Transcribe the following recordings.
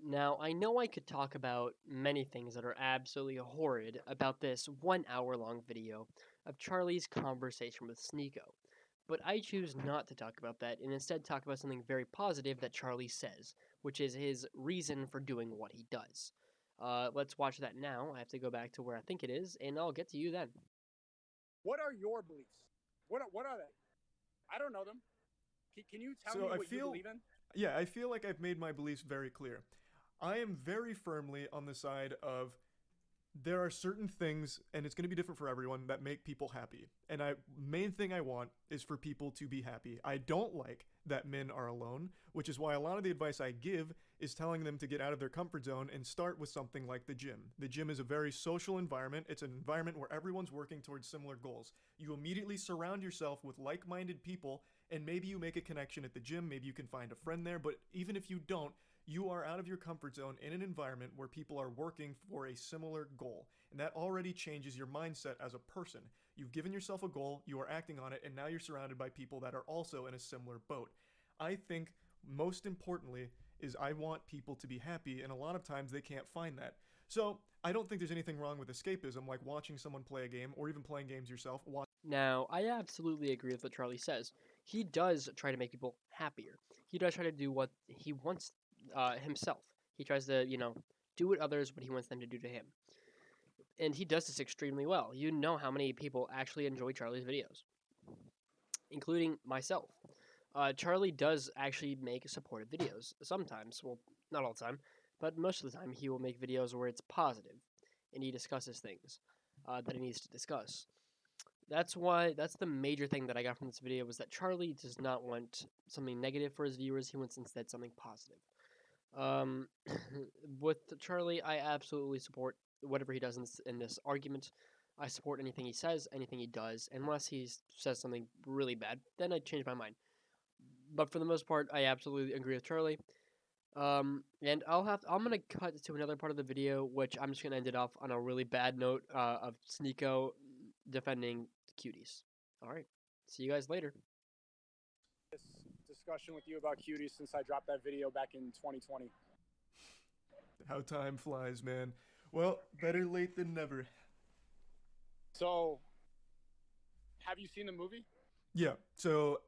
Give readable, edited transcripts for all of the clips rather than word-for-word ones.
Now, I know I could talk about many things that are absolutely horrid about this 1 hour long video of Charlie's conversation with Sneako, but I choose not to talk about that and instead talk about something very positive that Charlie says, which is his reason for doing what he does. Let's watch that now. I have to go back to where I think it is, and I'll get to you then. What are your beliefs? What are they? I don't know them. Can you tell So me I what you feel, believe in? yeah, I feel like I've made my beliefs very clear. I am very firmly on the side of there are certain things, and it's going to be different for everyone, that make people happy. And main thing I want is for people to be happy. I don't like that men are alone, which is why a lot of the advice I give is telling them to get out of their comfort zone and start with something like the gym. The gym is a very social environment. It's an environment where everyone's working towards similar goals. You immediately surround yourself with like-minded people, and maybe you make a connection at the gym, maybe you can find a friend there, but even if you don't, you are out of your comfort zone in an environment where people are working for a similar goal. And that already changes your mindset as a person. You've given yourself a goal, you are acting on it, and now you're surrounded by people that are also in a similar boat. I think most importantly is I want people to be happy, and a lot of times they can't find that. So I don't think there's anything wrong with escapism, like watching someone play a game or even playing games yourself. Now, I absolutely agree with what Charlie says. He does try to make people happier. He does try to do what he wants himself. He tries to, do what what he wants them to do to him. And he does this extremely well. You know how many people actually enjoy Charlie's videos, including myself. Charlie does actually make supportive videos sometimes. Well, not all the time, but most of the time he will make videos where it's positive and he discusses things that he needs to discuss. That's the major thing that I got from this video was that Charlie does not want something negative for his viewers. He wants instead something positive. Um, with Charlie, I absolutely support whatever he does in this argument. I support anything he says, anything he does, unless he says something really bad. Then I change my mind. But for the most part, I absolutely agree with Charlie. And I'm gonna cut to another part of the video, which I'm just gonna end it off on a really bad note of Sneako defending the cuties. All right, see you guys later. This discussion with you about cuties since I dropped that video back in 2020. How time flies, man. Well, better late than never. So, have you seen the movie? Yeah, so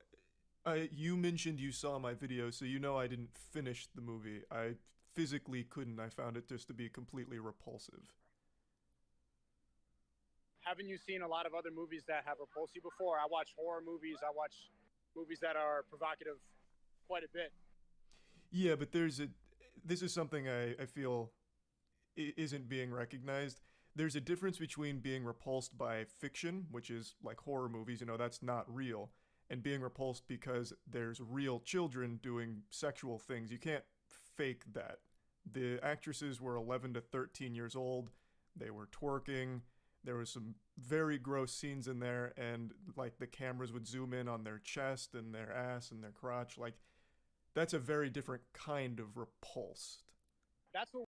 you mentioned you saw my video, so you know I didn't finish the movie. I physically couldn't. I found it just to be completely repulsive. Haven't you seen a lot of other movies that have repulsed you before? I watch horror movies. I watch movies that are provocative quite a bit. Yeah, but this is something I feel isn't being recognized. There's a difference between being repulsed by fiction, which is like horror movies, that's not real, and being repulsed because there's real children doing sexual things. You can't fake that. The actresses were 11 to 13 years old. They were twerking. There was some very gross scenes in there, and like the cameras would zoom in on their chest and their ass and their crotch. Like, that's a very different kind of repulsed. That's what